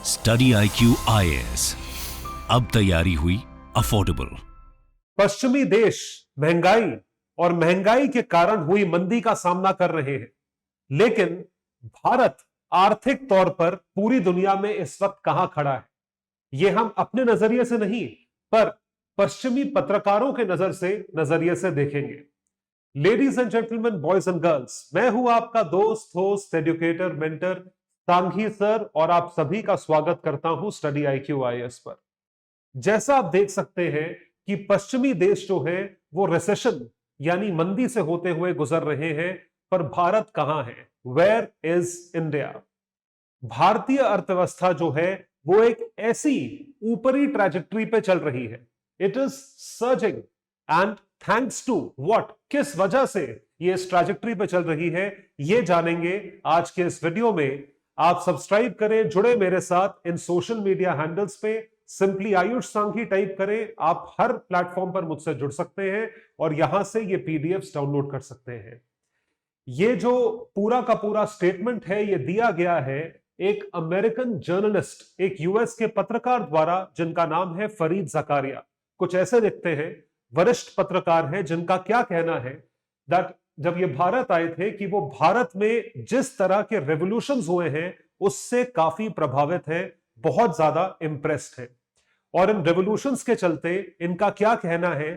Study IQ IAS, अब तैयारी हुई अफोर्डेबल। पश्चिमी देश महंगाई और महंगाई के कारण हुई मंदी का सामना कर रहे हैं, लेकिन भारत आर्थिक तौर पर पूरी दुनिया में इस वक्त कहां खड़ा है, यह हम अपने नजरिए से नहीं पर पश्चिमी पत्रकारों के नजरिए से देखेंगे। Ladies and gentleman, boys and girls, मैं हूं आपका दोस्त, host, educator, mentor Sanghi sir, और आप सभी का स्वागत करता हूं स्टडी IQ IAS पर। जैसा आप देख सकते हैं कि पश्चिमी देश जो है वो रिसेशन यानी मंदी से होते हुए गुजर रहे हैं, पर भारत कहां है? Where is India? भारतीय अर्थव्यवस्था जो है वो एक ऐसी ऊपरी ट्रैजेक्टरी पे चल रही है। It is surging and thanks to what, किस वजह से ये इस ट्रैजेक्टरी पे चल रही है, ये जानेंगे आज के इस वीडियो में। आप सब्सक्राइब करें, जुड़े मेरे साथ इन सोशल मीडिया हैंडल्स पे, सिंपली आयुष सांघी टाइप करें। आप हर प्लेटफॉर्म पर मुझसे जुड़ सकते हैं और यहां से ये PDFs डाउनलोड कर सकते हैं। ये जो पूरा का पूरा स्टेटमेंट है ये दिया गया है एक अमेरिकन जर्नलिस्ट, एक US के पत्रकार द्वारा, जिनका नाम है फरीद ज़कारिया। कुछ ऐसे दिखते हैं, वरिष्ठ पत्रकार हैं, जिनका क्या कहना है दैट जब ये भारत आए थे कि वो भारत में जिस तरह के रेवोल्यूशंस हुए हैं उससे काफी प्रभावित है, बहुत ज्यादा इंप्रेस्ड है। और इन रेवोल्यूशंस के चलते इनका क्या कहना है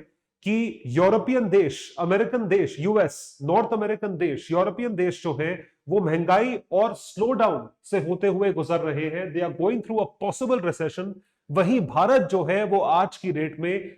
कि यूरोपियन देश, अमेरिकन देश, US, नॉर्थ अमेरिकन देश, यूरोपियन देश जो है वो महंगाई और स्लो डाउन से होते हुए गुजर रहे हैं। They are going through a possible recession. वहीं भारत जो है वो आज की डेट में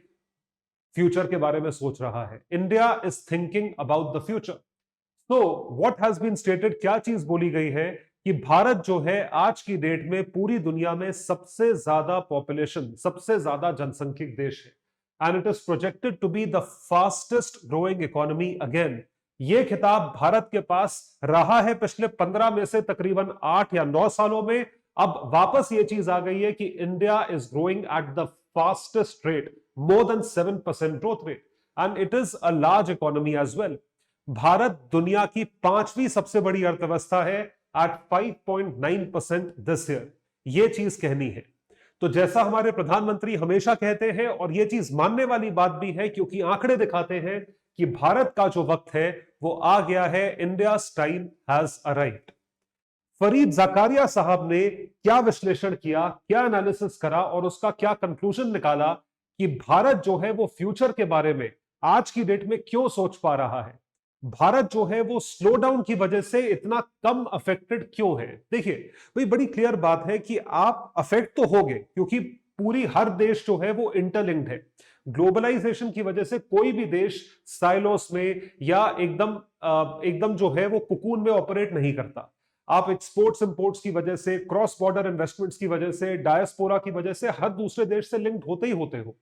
फ्यूचर के बारे में सोच रहा है। India is thinking about the future. तो व्हाट हैज बीन स्टेटेड, क्या चीज बोली गई है कि भारत जो है आज की डेट में पूरी दुनिया में सबसे ज्यादा पॉपुलेशन, सबसे ज्यादा जनसंख्यक देश है, and it is projected to be the fastest growing economy again. यह खिताब भारत के पास रहा है पिछले 15 में से तकरीबन 8 या 9 सालों में। अब वापस यह चीज आ गई है कि India is growing at the fastest rate, more than 7% growth rate, and it is a large economy as well. Bharat दुनिया की 5वीं सबसे बड़ी अर्थव्यवस्था है at 5.9% this year। यह चीज कहनी है तो जैसा हमारे प्रधानमंत्री हमेशा कहते हैं, और यह चीज मानने वाली बात भी है क्योंकि आंकड़े दिखाते हैं कि भारत का जो वक्त है वो आ गया है, India's time has arrived. Farid Zacharia साहब ने क्या विश्लेषण किया, क्या एनालिसिस करा और उसका क्या कंक्लूजन निकाला कि भारत जो है वो फ्यूचर के बारे में आज की डेट में क्यों सोच पा रहा है, भारत जो है वो स्लो डाउन की वजह से इतना कम अफेक्टेड क्यों है। देखिए भाई, बड़ी क्लियर बात है कि आप अफेक्ट तो होगे क्योंकि पूरी हर देश जो है वो इंटरलिंक्ड है। ग्लोबलाइजेशन की वजह से कोई भी देश साइलोस में या एकदम जो है वो कुकून में ऑपरेट नहीं करता। आप एक्सपोर्ट्स इंपोर्ट्स की वजह से, क्रॉस बॉर्डर इन्वेस्टमेंट्स की वजह से, डायस्पोरा की वजह से हर दूसरे देश से लिंक्ड होते ही होते हो,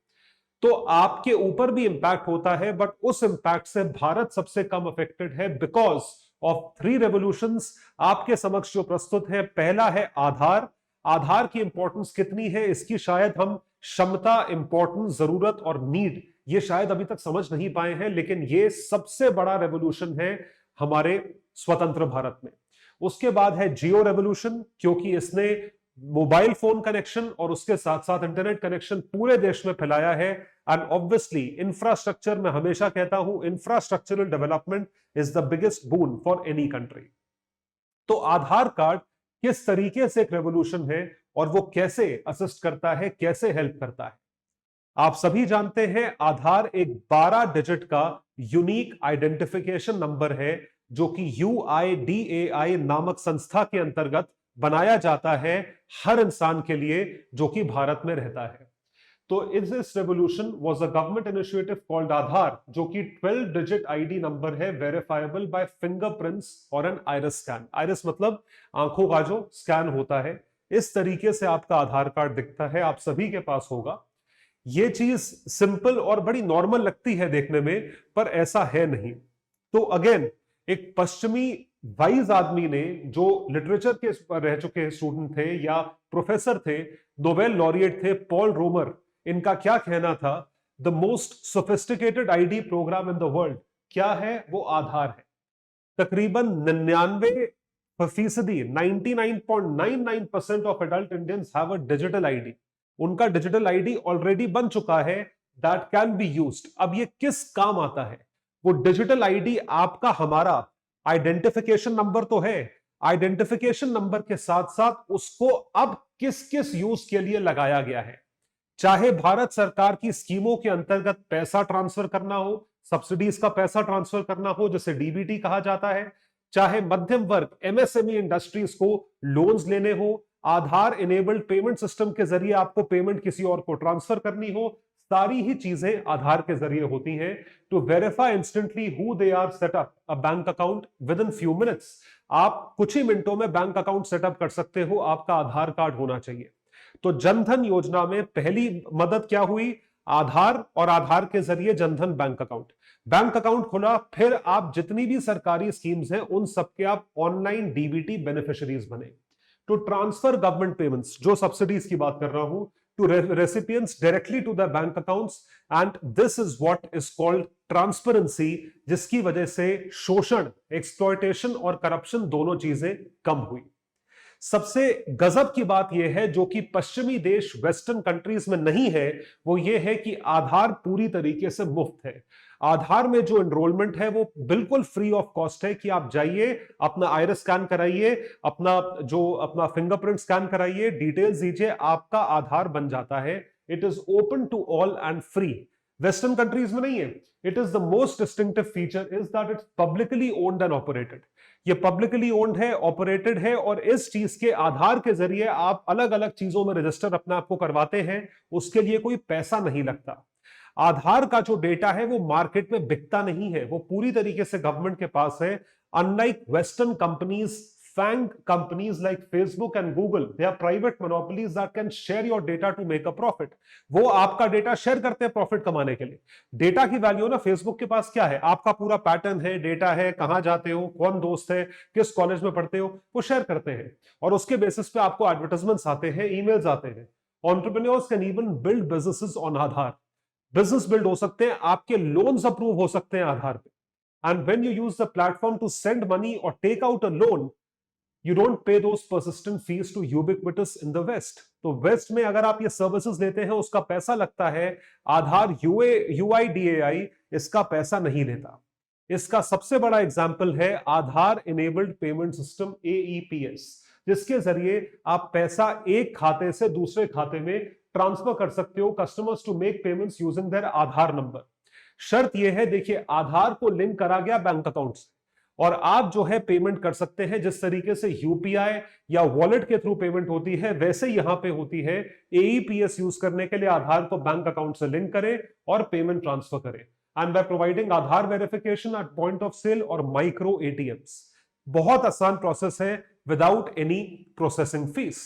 तो आपके ऊपर भी इंपैक्ट होता है। बट उस इंपैक्ट से भारत सबसे कम अफेक्टेड है बिकॉज ऑफ 3 रेवोल्यूशंस आपके समक्ष जो प्रस्तुत है। पहला है आधार। आधार की इंपॉर्टेंस कितनी है इसकी शायद हम क्षमता, इंपॉर्टेंस, जरूरत और नीड ये शायद अभी तक समझ नहीं पाए हैं, लेकिन ये सबसे बड़ा रेवोल्यूशन है हमारे स्वतंत्र भारत में। उसके बाद है जियो रेवोल्यूशन, क्योंकि इसने मोबाइल फोन कनेक्शन और उसके साथ साथ इंटरनेट कनेक्शन पूरे देश में फैलाया है। एंड ऑब्वियसली इंफ्रास्ट्रक्चर, मैं हमेशा कहता हूं infrastructural development is the biggest boon for any country. तो आधार कार्ड किस तरीके से एक रेवोल्यूशन है और वो कैसे असिस्ट करता है, कैसे हेल्प करता है। आप सभी जानते हैं आधार एक 12 डिजिट का यूनिक आइडेंटिफिकेशन नंबर है जो कि UIDAI नामक संस्था के अंतर्गत बनाया जाता है हर इंसान के लिए जो कि भारत में रहता है। तो इस revolution was a government initiative called Aadhaar, जो कि 12 डिजिट ID नंबर है, वेरीफाइबल बाय फिंगरप्रिंट्स और एन आइरिस स्कैन। आइरिस मतलब आंखों का जो स्कैन होता है। इस तरीके से आपका आधार कार्ड दिखता है, आप सभी के पास होगा। यह चीज सिंपल और बड़ी नॉर्मल लगती है देखने में, पर ऐसा है नहीं। तो अगेन एक पश्चिमी वाइज आदमी ने, जो लिटरेचर के रह चुके स्टूडेंट थे या प्रोफेसर थे, नोबेल लॉरिएट थे, पॉल रोमर, इनका क्या कहना था, the most sophisticated ID programme in the world क्या है, वो आधार है। तकरीबन 99 फीसदी 99.99% of adult Indians have a digital ID. उनका डिजिटल आईडी ऑलरेडी बन चुका है, दैट कैन बी यूज्ड। अब ये किस काम आता है? वो डिजिटल आईडी आपका हमारा आइडेंटिफिकेशन नंबर तो है, आइडेंटिफिकेशन नंबर के साथ साथ उसको अब किस किस यूज के लिए लगाया गया है। चाहे भारत सरकार की स्कीमों के अंतर्गत पैसा ट्रांसफर करना हो, सब्सिडीज का पैसा ट्रांसफर करना हो जिसे डीबीटी कहा जाता है, चाहे मध्यम वर्ग एमएसएमई इंडस्ट्रीज को लोन्स लेने हो, आधार इनेबल्ड पेमेंट सिस्टम के जरिए आपको पेमेंट किसी और को ट्रांसफर करनी हो, सारी ही चीजें आधार के जरिए होती हैं। To verify instantly who they are set up a bank account within few minutes. आप कुछ ही मिनटों में बैंक अकाउंट सेटअप कर सकते हो, आपका आधार कार्ड होना चाहिए। तो जनधन योजना में पहली मदद क्या हुई? आधार, और आधार के जरिए Jan Dhan bank account. Bank account खुला, फिर आप जितनी भी सरकारी स्कीम्स हैं उन सबके आप ऑनलाइन डीबीटी बेनिफिशियरीज बने। टू ट्रांसफर गवर्नमेंट पेमेंट्स, जो सब्सिडीज की बात कर रहा हूं, to recipients directly to their bank accounts, and this is what is called transparency, जिसकी वजह से शोषण, एक्सप्लॉयटेशन और करप्शन दोनों चीजें कम हुई। सबसे गजब की बात यह है, जो कि पश्चिमी देश वेस्टर्न कंट्रीज में नहीं है, वो ये है कि आधार पूरी तरीके से मुफ्त है। आधार में जो एनरोलमेंट है वो बिल्कुल फ्री ऑफ कॉस्ट है कि आप जाइए, अपना आइरिस स्कैन कराइए, अपना फिंगरप्रिंट स्कैन कराइए, डिटेल्स दीजिए, आपका आधार बन जाता है। It is open to all and free. Western countries में नहीं है। It is the most distinctive feature is that it's publicly owned and operated. ये पब्लिकली ओन्ड है, ऑपरेटेड है, और इस चीज के आधार के जरिए आप अलग अलग चीजों में रजिस्टर अपने आप को करवाते हैं, उसके लिए कोई पैसा नहीं लगता। आधार का जो डेटा है वो मार्केट में बिकता नहीं है, वो पूरी तरीके से गवर्नमेंट के पास है। Unlike western companies, FANG companies like Facebook and Google, they are private monopolies that can share your data to make a profit. वो आपका डेटा शेयर करते हैं प्रॉफिट कमाने के लिए। डेटा की वैल्यू ना, फेसबुक के पास क्या है? आपका पूरा पैटर्न है, डेटा है, कहां जाते हो, कौन दोस्त है, किस कॉलेज में पढ़ते हो, वो शेयर करते हैं, और उसके बेसिस पे आपको एडवर्टाइजमेंट्स आते हैं, ईमेल्स आते हैं। Entrepreneurs can even build businesses on Aadhaar. Business build हो सकते हैं, आपके लोन्स अप्रूव हो सकते हैं आधार पे। And when you use the platform to send money और take out a loan, you don't pay those persistent fees to ubiquitous in the West. तो वेस्ट में अगर आप ये सर्विसेज लेते हैं उसका पैसा लगता है, आधार UIDAI इसका पैसा नहीं लेता। इसका सबसे बड़ा एग्जांपल है आधार इनेबल्ड पेमेंट सिस्टम AEPS, जिसके जरिए आप पैसा एक खाते से दूसरे खाते में ट्रांसफर कर सकते हो, customers to make payments using their Aadhaar number. शर्त यह है, देखिए, आधार को लिंक करा गया बैंक अकाउंट से, और आप जो है पेमेंट कर सकते हैं। जिस तरीके से यूपीआई या वॉलेट के थ्रू पेमेंट होती है, वैसे यहां पे होती है। AEPS यूज करने के लिए आधार को बैंक अकाउंट से लिंक करें और पेमेंट ट्रांसफर करें, and by providing Aadhaar verification at point of sale और माइक्रो ATMs। बहुत आसान प्रोसेस है, विदाउट एनी प्रोसेसिंग फीस।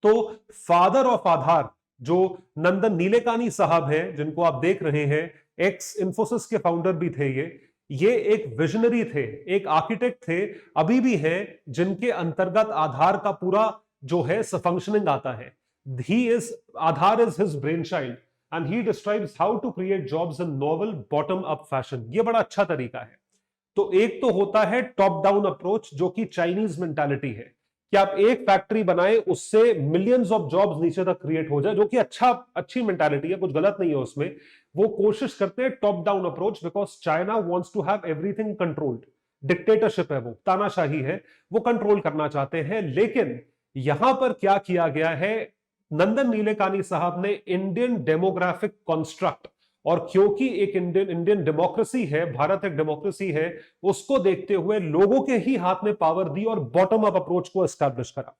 तो फादर ऑफ आधार जो नंदन नीलेकानी साहब हैं, जिनको आप देख रहे हैं, एक्स इंफोसिस के फाउंडर भी थे। ये एक विजनरी थे, एक आर्किटेक्ट थे, अभी भी हैं, जिनके अंतर्गत आधार का पूरा जो है फंक्शनिंग आता है। Aadhaar is his brain child, and he describes how to create jobs in novel bottom up fashion. ये बड़ा अच्छा तरीका है। तो एक तो होता है टॉप डाउन अप्रोच, जो कि चाइनीज मेंटालिटी है, कि आप एक फैक्ट्री बनाए, उससे मिलियंस ऑफ जॉब्स नीचे तक क्रिएट हो जाए, जो कि अच्छी मेंटालिटी है, कुछ गलत नहीं है उसमें। वो कोशिश करते हैं top down approach, because China wants to have everything controlled. Dictatorship है, वो तानाशाही है, वो कंट्रोल करना चाहते हैं। लेकिन यहां पर क्या किया गया है, नंदन नीलेकानी साहब ने इंडियन डेमोग्राफिक कॉन्स्ट्रक्ट, और क्योंकि एक इंडियन डेमोक्रेसी है, भारत एक डेमोक्रेसी है, उसको देखते हुए लोगों के ही हाथ में पावर दी और बॉटम अप अप्रोच को एस्टैब्लिश करा।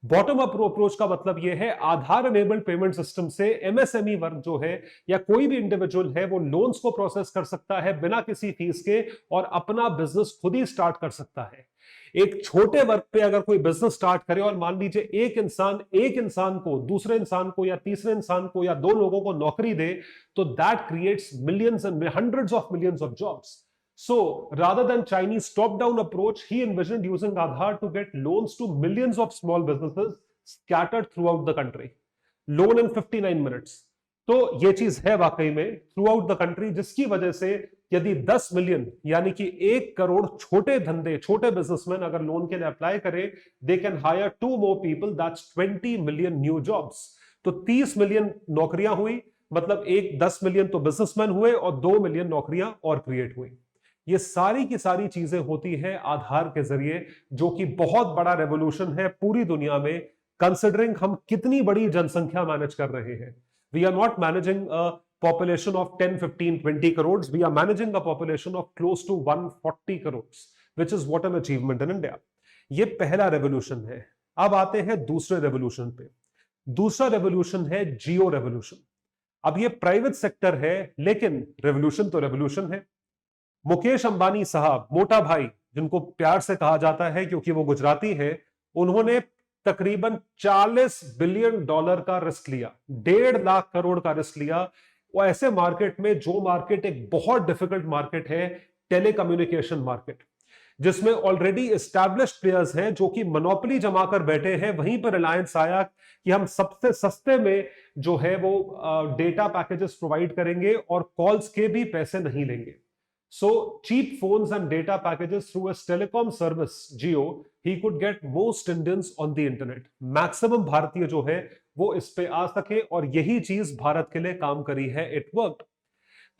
बॉटम अप अप्रोच का मतलब यह है, आधार एनेबल्ड पेमेंट सिस्टम से MSME वर्ग जो है, या कोई भी इंडिविजुअल है, वो लोन्स को प्रोसेस कर सकता है बिना किसी फीस के, और अपना बिजनेस खुद ही स्टार्ट कर सकता है। एक छोटे वर्ग पे अगर कोई बिजनेस स्टार्ट करे, और मान लीजिए एक इंसान को, दूसरे इंसान को, या तीसरे इंसान को, या दो लोगों को नौकरी दे, तो that creates millions and hundreds of millions of jobs. So rather than Chinese top-down approach, he envisioned using Aadhaar to get loans to millions of small businesses scattered throughout the country. Loan in 59 minutes. तो ये चीज है वाकई में through out the country, जिसकी वजह से यदि 10 मिलियन यानी कि 1 करोड़ छोटे धंधे, छोटे बिजनेसमैन अगर लोन के लिए अप्लाई करें, they can hire 2 more people, that's 20 million new jobs. तो 30 मिलियन नौकरियां हुई, मतलब 10 मिलियन तो बिजनेसमैन हुए और 2 मिलियन नौकरियां और क्रिएट हुई। ये सारी की सारी चीजें होती है आधार के जरिए, जो कि बहुत बड़ा रेवोल्यूशन है पूरी दुनिया में, कंसिडरिंग हम कितनी बड़ी जनसंख्या मैनेज कर रहे हैं। We are not managing a population of 10, 15, 20 crores. We are managing a population of close to 140 crores, which is what an achievement in India. ये पहला रेवोल्यूशन है। अब आते हैं दूसरे रेवोल्यूशन पे। दूसरा रेवोल्यूशन है जियो रेवोल्यूशन। अब ये प्राइवेट सेक्टर है, लेकिन रेवोल्यूशन तो रेवोल्यूशन है। मुकेश अंबानी साहब, मोटा भाई जिनको प्यार से कहा जाता है क्योंकि वो गुजराती है, उन्होंने तकरीबन $40 बिलियन का रिस्क लिया, 1.5 लाख करोड़ का रिस्क लिया। वो ऐसे मार्केट में, जो मार्केट एक बहुत डिफिकल्ट मार्केट है, टेलीकम्युनिकेशन मार्केट, जिसमें ऑलरेडी एस्टैब्लिश्ड प्लेयर्स हैं जो कि मोनोपोली जमा कर बैठे हैं। वहीं पर रिलायंस आया कि हम सबसे सस्ते में जो है वो डेटा पैकेजेस प्रोवाइड करेंगे और कॉल्स के भी पैसे नहीं लेंगे। So cheap phones and data packages through his telecom service Jio, he could get most Indians on the internet. Maximum भारतीय जो है वो इस पे आ सके, और यही चीज भारत के लिए काम करी है। It worked.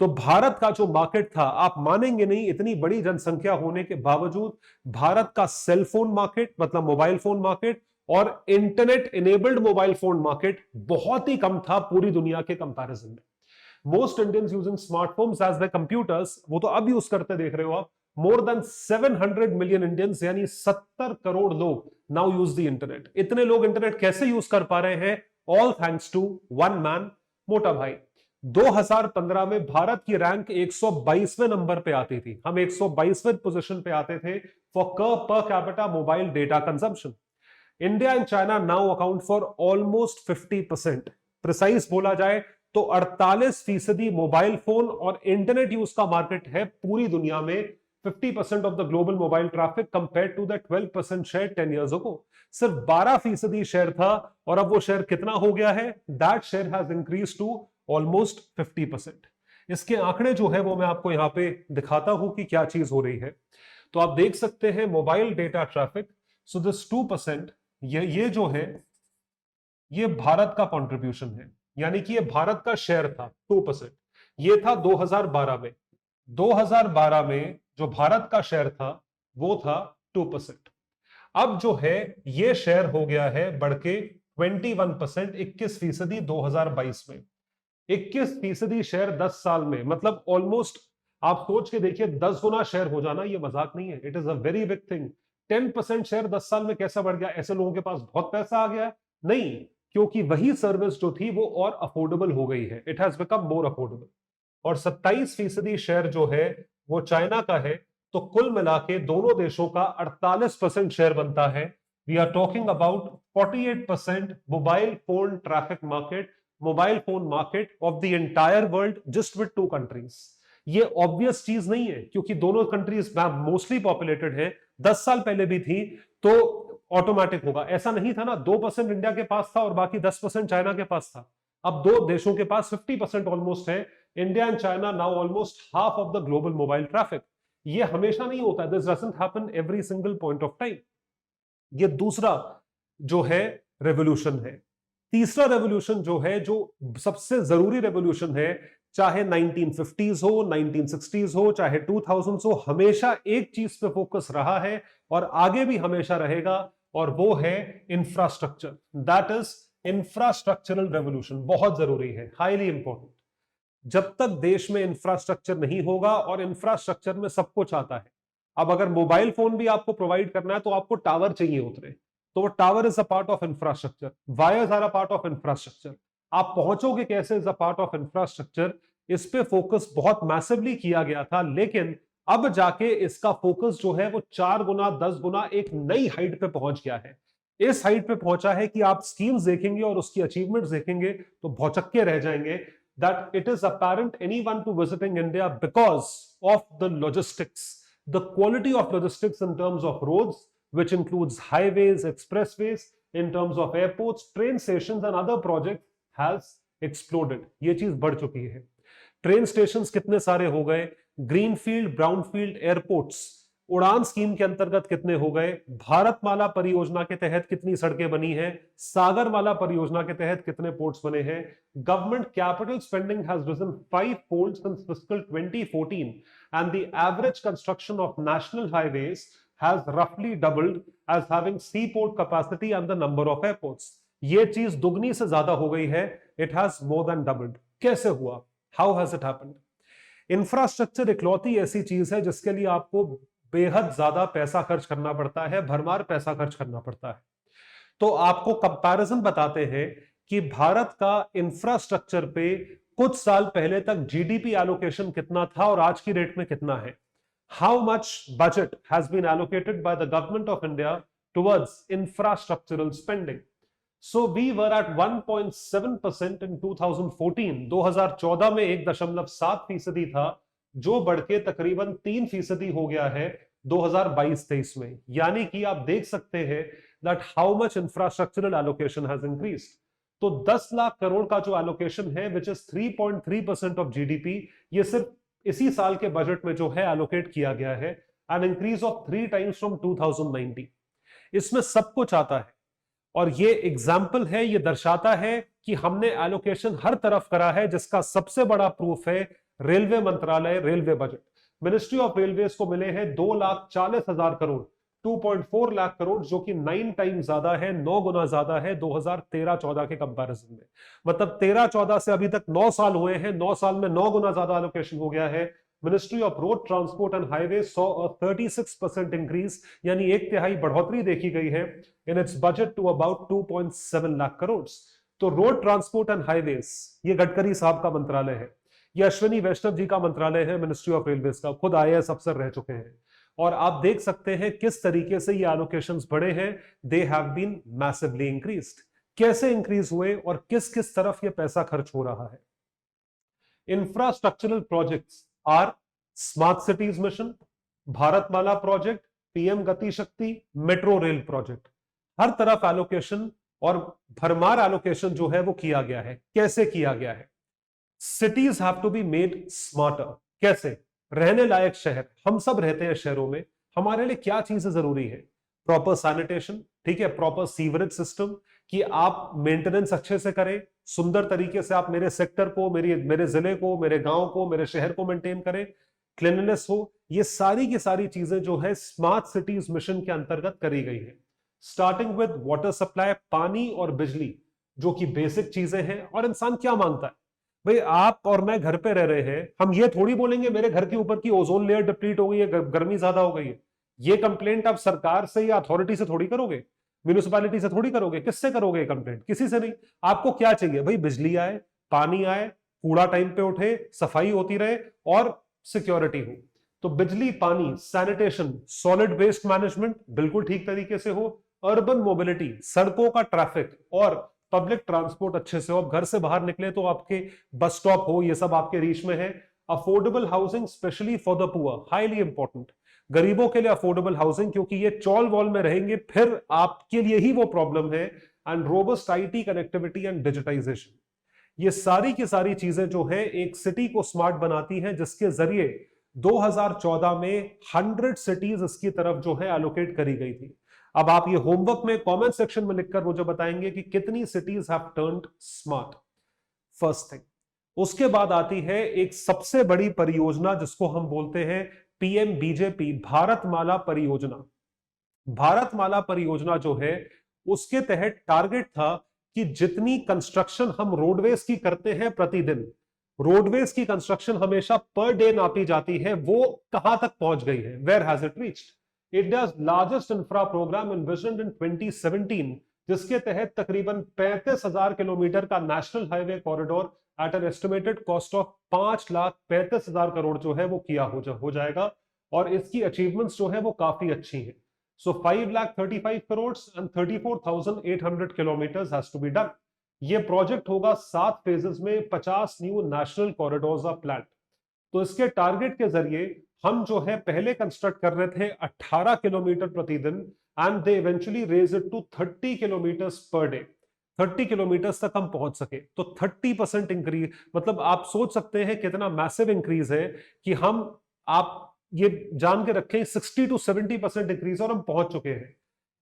तो भारत का जो मार्केट था, आप मानेंगे नहीं, इतनी बड़ी जनसंख्या होने के बावजूद भारत का सेल फोन मार्केट, मतलब मोबाइल फोन मार्केट, और internet enabled mobile phone market बहुत ही कम था पूरी दुनिया के कंपैरिजन में। Most Indians using smartphones as the computers, वो तो अब यूज करते देख रहे हो आप। मोर देन 700 मिलियन इंडियंस, यानी 70 करोड़ लोग नाउ यूज द इंटरनेट। इतने लोग इंटरनेट कैसे यूज कर पा रहे हैं? All thanks to one man, Mota Bhai. 2015 में भारत की रैंक 122वें नंबर पे आती थी, हम 122वें पोजीशन पे आते थे for per capita mobile data consumption. India and China now account for almost 50%, precise बोला जाए तो 48% मोबाइल फोन और इंटरनेट यूज का मार्केट है पूरी दुनिया में। 50% of the global mobile traffic compare to the 12% share 10 years ago। सिर्फ 12% शेयर था, और अब वो शेयर कितना हो गया है? That share has increase to almost 50%। इसके आंकड़े जो है वो मैं आपको यहां पे दिखाता हूं कि क्या चीज हो रही है। तो आप देख सकते हैं mobile data traffic, so this 2%, ये जो है ये भारत का कंट्रीब्यूशन है, यानी कि ये भारत का शेयर था 2%। ये था 2012 में। 2012 में जो भारत का शेयर था वो था 2%। अब जो है ये शेयर हो गया है बढ़ के 21%, 21% 2022 में। 21% शेयर 10 साल में, मतलब ऑलमोस्ट आप सोच के देखिए 10 गुना शेयर हो जाना, ये मजाक नहीं है। It is a very big thing. 10% share 10 साल में कैसा बढ़ गया? ऐसे लोगों के पास बहुत पैसा आ गया? नहीं, क्योंकि वही सर्विस जो थी वो और अफोर्डेबल हो गई है। It has become more affordable. और 27% शेयर जो है वो चाइना का है। तो कुल मिला के दोनों देशों का 48% शेयर बनता है। We are talking about 48% mobile phone traffic market, mobile phone market of the entire world, just with 2 countries. ये ऑब्वियस चीज नहीं है, क्योंकि दोनों कंट्रीज मोस्टली पॉपुलेटेड है। 10 साल पहले भी थी तो ऑटोमेटिक होगा। ऐसा नहीं था ना, 2% इंडिया के पास था और बाकी 10% चाइना के पास था। अब दो देशों के पास 50% ऑलमोस्ट है। India and China now almost half of the global mobile traffic. ये हमेशा नहीं होता, this doesn't happen every single point of time. ये दूसरा जो है रेवोल्यूशन है। तीसरा रेवोल्यूशन जो है, जो सबसे जरूरी रेवोल्यूशन है, चाहे 1950s हो, 1960s हो, चाहे 2000s हो, हमेशा एक चीज पे फोकस रहा है और आगे भी हमेशा रहेगा, और वो है infrastructure. That is infrastructural revolution. बहुत जरूरी है, हाईली इंपॉर्टेंट। जब तक देश में इंफ्रास्ट्रक्चर नहीं होगा, और इंफ्रास्ट्रक्चर में सब कुछ आता है। अब अगर मोबाइल फोन भी आपको प्रोवाइड करना है तो आपको टावर चाहिए उतरे, तो वो tower is a part of infrastructure. Wires are a part of infrastructure. आप पहुंचोगे कैसे is a part of infrastructure. इस पे फोकस बहुत मैसिवली किया गया था, लेकिन अब जाके इसका फोकस जो है वो 4 गुना 10 गुना एक नई हाइट पे पहुंच गया है। इस हाइट पे पहुंचा है कि आप स्कीम्स देखेंगे और उसकी अचीवमेंट्स देखेंगे तो भौचक्के रह जाएंगे। That it is apparent anyone to visiting India because of the logistics, the quality of logistics in terms of roads, which includes highways, expressways, in terms of airports, train stations and other projects has exploded। ये चीज बढ़ चुकी है। Train stations कितने सारे हो गए, greenfield brownfield airports उड़ान स्कीम के अंतर्गत कितने हो गए, भारतमाला परियोजना के तहत कितनी सड़कें बनी हैं, सागरमाला परियोजना के तहत कितने पोर्ट्स बने हैं। Government capital spending has risen 5 fold since fiscal 2014 and the average construction of national highways has roughly doubled as having seaport capacity and the number of airports. ये चीज दुगनी से ज्यादा हो गई है. It has more than doubled. कैसे हुआ? How has it happened? Infrastructure इकलौती ऐसी चीज है जिसके लिए आपको बेहद ज्यादा पैसा खर्च करना पड़ता है, भरमार पैसा खर्च करना पड़ता है. तो आपको कंपैरिजन बताते हैं कि भारत का इंफ्रास्ट्रक्चर पे कुछ साल पहले तक जीडीपी एलोकेशन कितना था और आज की डेट में कितना है. How much budget has been allocated by the government of India towards infrastructural spending? So we were at 1.7% in 2014. 2014 में 1.7% था, जो बढ़ के तकरीबन 3% हो गया है 2022-23 में. यानी कि आप देख सकते हैं that how much infrastructural allocation has increased. तो 10 लाख करोड़ का जो allocation है, which is 3.3% of GDP, ये सिर्फ इसी साल के बजट में जो है एलोकेट किया गया है. An increase of 3 times from 2019. इसमें सब कुछ आता है और ये एग्जाम्पल है, ये दर्शाता है कि हमने एलोकेशन हर तरफ करा है, जिसका सबसे बड़ा प्रूफ है रेलवे मंत्रालय, railway budget. Ministry of railways को मिले हैं 2,40,000 करोड़, 2.4 लाख करोड़, जो कि 9 टाइम्स ज्यादा है, 9 गुना ज्यादा है 2013-14 के कंपैरिजन में. मतलब 13-14 से अभी तक 9 साल हुए हैं, 9 साल में 9 गुना ज्यादा एलोकेशन हो गया है. Ministry of road transport and highway saw a 36% increase, यानी 1/3 बढ़ोतरी देखी गई है in its budget to about 2.7 lakh crore. तो रोड ट्रांसपोर्ट एंड हाईवेज ये गडकरी साहब का मंत्रालय है, ये अश्विनी वैष्णव जी का मंत्रालय है, मिनिस्ट्री ऑफ रेलवेज का, खुद आईएएस अफसर रह चुके हैं. और आप देख सकते हैं किस तरीके से ये एलोकेशंस बढ़े हैं. They have been massively increased. कैसे इंक्रीज हुए और किस किस तरफ ये पैसा खर्च हो रहा है. Infrastructural projects are smart cities mission, Bharatmala project, PM Gati Shakti, metro rail project. हर तरफ एलोकेशन और भरमार एलोकेशन जो है वो किया गया है. कैसे किया गया है? Cities have to be made smarter. कैसे? रहने लायक शहर, हम सब रहते हैं शहरों में, हमारे लिए क्या चीजें जरूरी है? प्रॉपर सैनिटेशन, ठीक है, प्रॉपर सीवरेज सिस्टम, कि आप मेंटेनेंस अच्छे से करें, सुंदर तरीके से आप मेरे सेक्टर को, मेरे जिले को, मेरे गांव को, मेरे शहर को मेंटेन करें, क्लीनलीनेस हो. ये सारी की सारी चीजें जो है स्मार्ट सिटीज मिशन के अंतर्गत करी गई है. स्टार्टिंग विद वाटर सप्लाई, पानी और बिजली, जो कि बेसिक चीजें हैं. और इंसान क्या मांगता है भाई? आप और मैं घर पे रह रहे हैं, हम ये थोड़ी बोलेंगे मेरे घर के ऊपर की ओजोन लेयर डिप्लीट हो गई है, गर्मी ज्यादा हो गई है. ये कंप्लेंट आप सरकार से या अथॉरिटी से थोड़ी करोगे, म्यूनिसिपैलिटी से थोड़ी करोगे. किससे करोगे कंप्लेंट? किसी से नहीं. आपको क्या चाहिए भाई? बिजली आए, पानी आए, कूड़ा टाइम पे उठे, सफाई होती रहे और सिक्योरिटी हो. तो बिजली, पानी, सैनिटेशन, सॉलिड वेस्ट मैनेजमेंट बिल्कुल ठीक तरीके से हो, अर्बन मोबिलिटी, सड़कों का ट्रैफिक और पब्लिक ट्रांसपोर्ट अच्छे से हो. आप घर से बाहर निकले तो आपके बस स्टॉप हो, ये सब आपके रीच में है. Affordable housing specially for the poor, highly important. गरीबों के लिए अफोर्डेबल हाउसिंग, क्योंकि ये चौल वॉल में रहेंगे फिर आपके लिए ही वो प्रॉब्लम है. And robust IT connectivity and digitization. ये सारी की सारी चीजें जो है एक सिटी को स्मार्ट बनाती हैं, जिसके जरिए 2014 में 100 सिटीज इसकी तरफ जो है एलोकेट करी गई थी. अब आप ये होमवर्क में कमेंट सेक्शन में लिखकर मुझे बताएंगे कि कितनी cities have turned smart. First thing. उसके बाद आती है एक सबसे बड़ी परियोजना जिसको हम बोलते हैं पीएम बीजेपी भारतमाला परियोजना. भारतमाला परियोजना जो है उसके तहत टारगेट था कि जितनी कंस्ट्रक्शन हम रोडवेज की करते हैं प्रतिदिन, रोडवेज की कंस्ट्रक्शन हमेशा पर डे नापी जाती है, वो कहां तक पहुंच गई है, where has it reached. India's largest infra programme envisioned in 2017, जिसके तहत तकरीबन 35,000 किलोमीटर का national highway corridor at an estimated cost of 5,35,000 crore जो है वो किया हो जाएगा. और इसकी अचीवमेंट्स जो है वो काफी अच्छी हैं. So 5,35 crore and 34,800 kilometre has to be done. ये प्रोजेक्ट होगा 7 फेजेस में, 50 new national corridors are planned. तो इसके टारगेट के जरिए हम जो है पहले कंस्ट्रक्ट कर रहे थे 18 किलोमीटर प्रतिदिन, and they eventually raise it to 30 kilometres per day. 30 kilometres तक हम पहुंच सके. तो 30% इंक्रीज, मतलब आप सोच सकते हैं कितना मैसिव इंक्रीज है कि हम आप ये जान के रखें 60 to 70% इंक्रीज और हम पहुंच चुके हैं।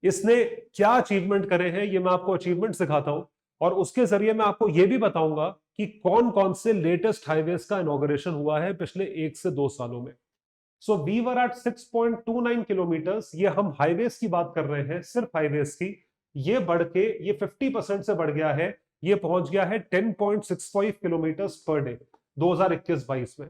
इसने क्या अचीवमेंट करे हैं ये मैं आपको अचीवमेंट सिखाता हूं, और उसके जरिए मैं आपको ये भी बताऊंगा कि कौन कौन से लेटेस्ट हाईवेज का इनॉग्रेशन हुआ है पिछले 1 से 2 सालों में। So we were at 6.29 kilometres, ये हम हाईवेज की बात कर रहे हैं, सिर्फ हाईवेज की। ये बढ़ के ये 50% से बढ़ गया है, ये पहुंच गया है 10.65 किलोमीटर्स पर डे 2021-22 में।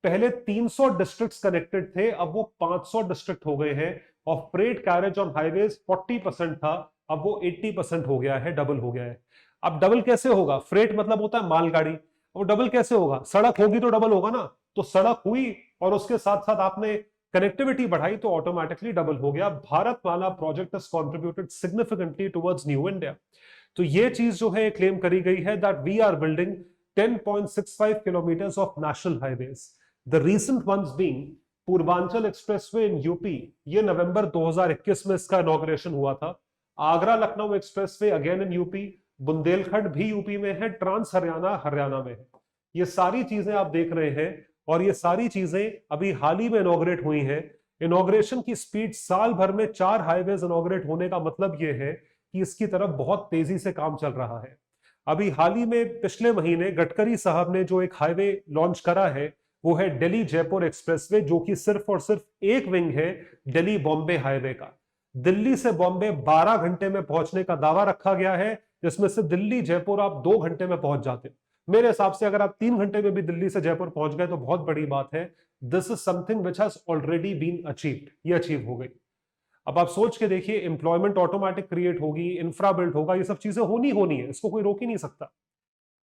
पहले 300 डिस्ट्रिक्ट्स कनेक्टेड थे, अब वो 500 डिस्ट्रिक्ट हो गए हैं। और फ्रेट कैरेज ऑन हाईवेज 40% था, अब वो 80% हो गया है, डबल हो गया है। अब डबल कैसे होगा? फ्रेट मतलब होता है मालगाड़ी, और डबल कैसे होगा? सड़क होगी तो डबल होगा ना। तो सड़क हुई और उसके साथ साथ आपने कनेक्टिविटी बढ़ाई तो ऑटोमेटिकली डबल हो गया। Bharatmala project has contributed significantly towards new India. तो ये चीज जो है क्लेम करी गई है that we are building 10.65 kilometres of national highways, the recent ones being Purvanchal expressway in UP, ये नवंबर 2021 में इसका इनॉग्रेशन हुआ था। Agra Lucknow expressway again in UP, Bundelkhand भी यूपी में है, ट्रांस हरियाणा हरियाणा में है। ये सारी चीजें आप देख रहे हैं, और ये सारी चीजें अभी हाल ही में इनॉग्रेट हुई हैं। इनॉग्रेशन की स्पीड, साल भर में 4 हाईवेज इनॉग्रेट होने का मतलब ये है कि इसकी तरफ बहुत तेजी से काम चल रहा है। अभी हाल ही में पिछले महीने गडकरी साहब ने जो एक हाईवे लॉन्च करा है वो है दिल्ली जयपुर एक्सप्रेसवे, जो कि सिर्फ और सिर्फ एक विंग है दिल्ली बॉम्बे हाईवे का। दिल्ली से बॉम्बे 12 घंटे में पहुंचने का दावा रखा गया है, जिसमें से दिल्ली जयपुर आप 2 घंटे में पहुंच जाते हैं। मेरे हिसाब से अगर आप 3 घंटे में भी दिल्ली से जयपुर पहुंच गए तो बहुत बड़ी बात है। This is something which has already been achieved, ये अचीव हो गई। अब आप सोच के देखिए, एम्प्लॉयमेंट ऑटोमेटिक क्रिएट होगी, इंफ्रा बिल्ड होगा, ये सब चीजें होनी है, इसको कोई रोक ही नहीं सकता।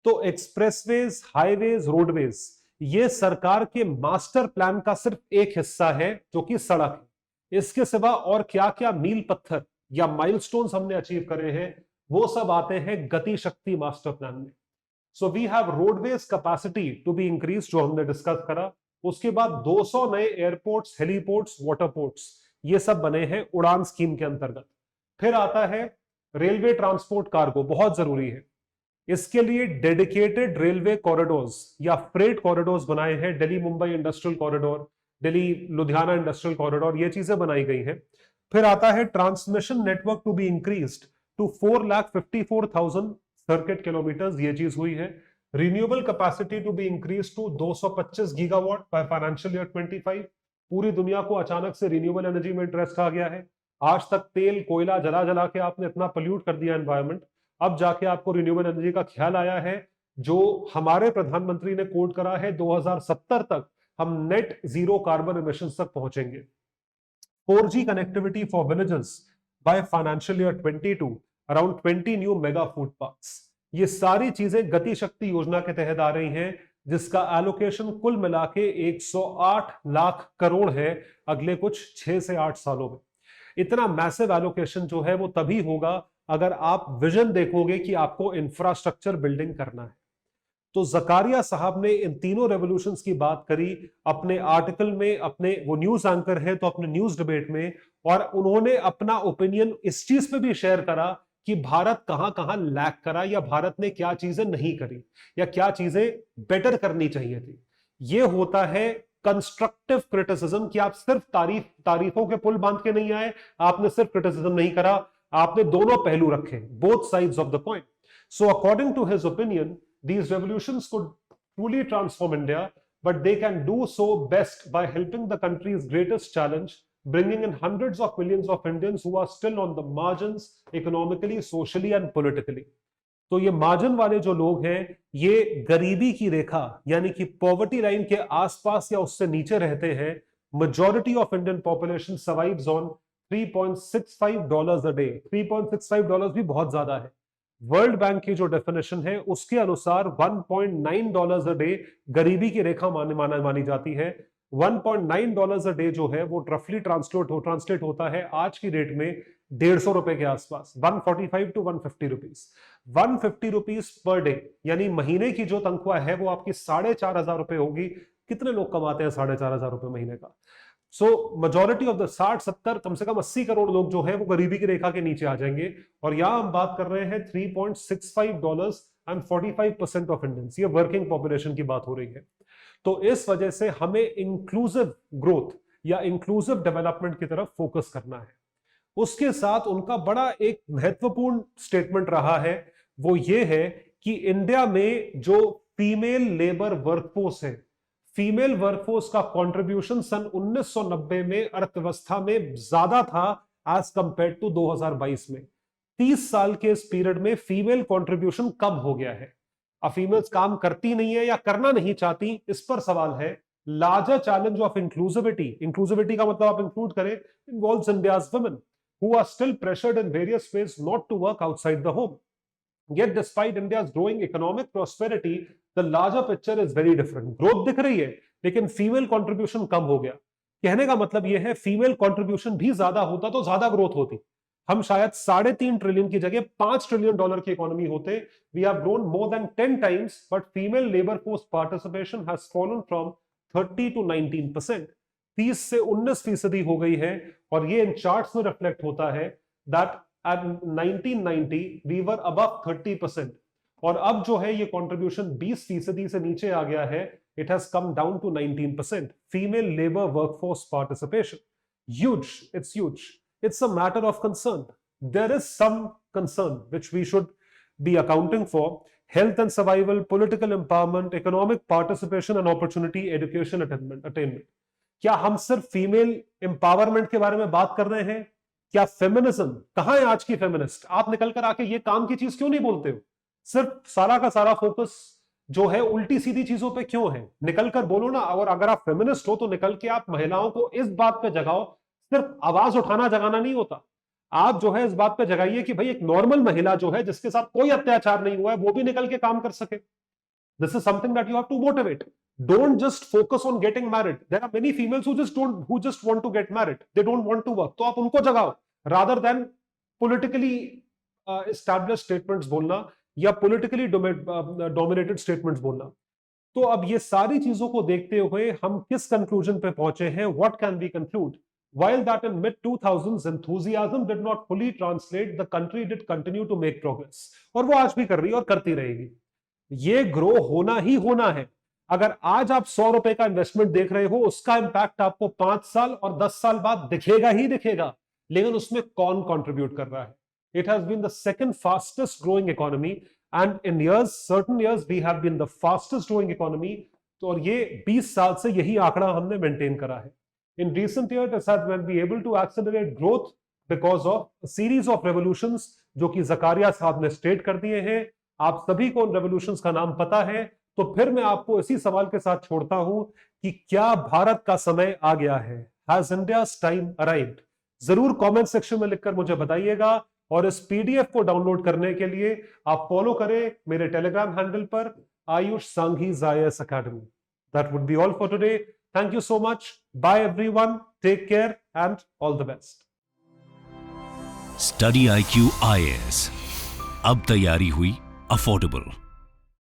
तो एक्सप्रेसवेज, हाईवेज, रोडवेज, ये सरकार के मास्टर प्लान का सिर्फ एक हिस्सा है जो कि सड़क है। इसके सिवा और क्या क्या मील पत्थर या माइलस्टोन्स हमने अचीव करे हैं, वो सब आते हैं गति शक्ति मास्टर प्लान में। So we have roadways capacity to be increase, जो हमने डिस्कस करा। उसके बाद 200 नए एयरपोर्ट्स, हेलीपोर्ट्स, वाटरपोर्ट्स, ये सब बने हैं उड़ान स्कीम के अंतर्गत। फिर आता है रेलवे ट्रांसपोर्ट कार्गो, बहुत जरूरी है। इसके लिए डेडिकेटेड रेलवे कॉरिडोर्स या फ्रेट कॉरिडोर्स बनाए हैं, Delhi Mumbai industrial corridor, Delhi Ludhiana industrial corridor, ये चीजें बनाई गई हैं। फिर आता है transmission network to be increased to 4,54,000 circuit kilometres, ये चीज हुई है। Renewable capacity to be increase to 225 gigawatt by financial year 25। पूरी दुनिया को अचानक से रिन्यूएबल एनर्जी में इंटरेस्ट आ गया है। आज तक तेल कोयला जला जला के आपने इतना पोल्यूट कर दिया एनवायरमेंट, अब जाके आपको रिन्यूएबल एनर्जी का ख्याल आया है। जो हमारे प्रधानमंत्री ने कोट करा है 2070 तक हम नेट जीरो कार्बन एमिशंस तक पहुंचेंगे। 4G connectivity for villages bye financial year 22, around 20 new mega food parks. ये सारी चीजें गति शक्ति योजना के तहत आ रही हैं, जिसका एलोकेशन कुल मिला के 108 लाख करोड़ है अगले कुछ 6 से 8 सालों में। इतना मैसिव एलोकेशन जो है वो तभी होगा अगर आप विजन देखोगे कि आपको इंफ्रास्ट्रक्चर बिल्डिंग करना है। तो जकारिया साहब ने इन तीनों रेवोल्यूशंस की बात करी अपने आर्टिकल में, अपने वो न्यूज एंकर हैं तो अपने न्यूज डिबेट में, और उन्होंने अपना ओपिनियन इस चीज पे भी शेयर करा कि भारत कहां कहां लैग करा, या भारत ने क्या चीजें नहीं करी, या क्या चीजें बेटर करनी चाहिए थी। ये होता है कंस्ट्रक्टिव क्रिटिसिज्म, कि आप सिर्फ तारीफों के पुल बांध के नहीं आए, आपने सिर्फ क्रिटिसिज्म नहीं करा, आपने दोनों पहलू रखे, both sides of the point. So according to his opinion, these revolutions could truly transform India, but they can do so best by helping the country's greatest challenge, bringing in hundreds of millions of Indians who are still on the margins economically, socially and politically. तो ये margin वाले जो लोग हैं, ये गरीबी की रेखा यानी कि पॉवर्टी लाइन के आसपास या उससे नीचे रहते हैं। Majority of Indian population survives on $3.65 a day. $3.65 भी बहुत ज्यादा है। वर्ल्ड बैंक की जो डेफिनेशन है उसके अनुसार $1.9 अ डे गरीबी की रेखा मानी जाती है। $1.9 अ डे जो है वो रफली ट्रांसलेट होता है आज की डेट में 150 रुपए के आसपास, 145 to 150 rupees. 150 rupees per day यानी महीने की जो तनख्वाह है वो आपकी 4,500 रुपए होगी। कितने लोग कमाते हैं 4,500 रुपए महीने का? सो मेजॉरिटी ऑफ द 60-70 कम से कम 80 करोड़ लोग जो है वो गरीबी की रेखा के नीचे आ जाएंगे। और यहां हम बात कर रहे हैं $3.65 एंड 45% ऑफ इंडियंस, ये वर्किंग पॉपुलेशन की बात हो रही है। तो इस वजह से हमें इंक्लूसिव ग्रोथ या इंक्लूसिव डेवलपमेंट की तरफ फोकस करना है। उसके साथ उनका बड़ा एक महत्वपूर्ण स्टेटमेंट रहा है, वो ये है कि इंडिया में जो फीमेल लेबर वर्कफोर्स है, फीमेल वर्कफोर्स का कंट्रीब्यूशन सन 1990 में अर्थव्यवस्था में ज्यादा था एज कंपेयर टू 2022 में। 30 साल के इस पीरियड में फीमेल कंट्रीब्यूशन कम हो गया है। अब फीमेल्स काम करती नहीं है या करना नहीं चाहती, इस पर सवाल है। Larger challenge of inclusivity, inclusivity का मतलब आप इंक्लूड करें, involves India's women who are still pressured in various ways not to work outside the home. Yet despite India's growing economic prosperity, the larger picture is very different. Growth दिख रही है, लेकिन female contribution कम हो गया। कहने का मतलब यह है, फीमेल कंट्रीब्यूशन भी ज्यादा होता तो ज्यादा ग्रोथ होती। हम शायद 3.5 ट्रिलियन की जगह $5 ट्रिलियन की इकोनॉमी होते। We have grown more than 10 times, but female labor force participation has fallen from 30 to 19%. 30 से 19% हो गई है, और ये इन चार्ट्स में रिफ्लेक्ट होता है that at 1990 we were above 30%, और अब जो है ये कंट्रीब्यूशन 20% से नीचे आ गया है। It has come down to 19%। Female labour workforce participation huge, it's huge, it's a matter of concern. There is some concern which we should be accounting for. Health and survival, political empowerment, economic participation and opportunity, education attainment. क्या हम सिर्फ female empowerment के बारे में बात कर रहे हैं? क्या फेमिनिज्म, कहां है आज की फेमिनिस्ट? आप निकल कर आके ये काम की चीज क्यों नहीं बोलते हो? सिर्फ सारा का सारा फोकस जो है उल्टी सीधी चीजों पे क्यों है? निकल कर बोलो ना। और अगर आप फेमिनिस्ट हो तो निकल के आप महिलाओं को इस बात पे जगाओ। सिर्फ आवाज उठाना जगाना नहीं होता, आप जो है इस बात पे जगाइए कि भाई एक नॉर्मल महिला जो है, जिसके साथ कोई अत्याचार नहीं हुआ है, वो भी निकल के काम कर सके। This is something that you have to motivate. Don't just focus on getting married. There are many females who just want to get married. They don't want to work. तो आप उनको जगाओ, rather than politically established statements बोलना या politically dominated statements बोलना। तो अब ये सारी चीजों को देखते हुए हम किस कंक्लूजन पे पहुंचे हैं? What can we conclude? While that in mid-2000s enthusiasm did not fully translate, the country did continue to make progress. और वो आज भी कर रही है और करती रहेगी। ये ग्रो होना ही होना है। अगर आज आप 100 रुपए का इन्वेस्टमेंट देख रहे हो, उसका इंपैक्ट आपको 5 साल और 10 साल बाद दिखेगा ही दिखेगा, लेकिन उसमें कौन कंट्रीब्यूट कर रहा है? It has been the second fastest growing economy, and in years, certain years, we have been the fastest growing economy. तो और ये 20 साल से यही आंकड़ा हमने मेंटेन करा है। In recent year it has been able to accelerate growth because of series of revolutions, जो कि जकारिया साहब ने स्टेट कर दिए हैं। आप सभी को उन रेवोल्यूशंस का नाम पता है। तो फिर मैं आपको इसी सवाल के साथ छोड़ता हूं कि क्या भारत का समय आ गया है? Has India's time arrived? जरूर कमेंट सेक्शन में लिखकर मुझे बताइएगा, और इस पीडीएफ को डाउनलोड करने के लिए आप फॉलो करें मेरे टेलीग्राम हैंडल पर, Ayush Sanghi's IAS academy. That would be all for today. Thank you so much. Bye everyone. Take care and all the best. Study IQ IAS, अब तैयारी हुई अफोर्डेबल।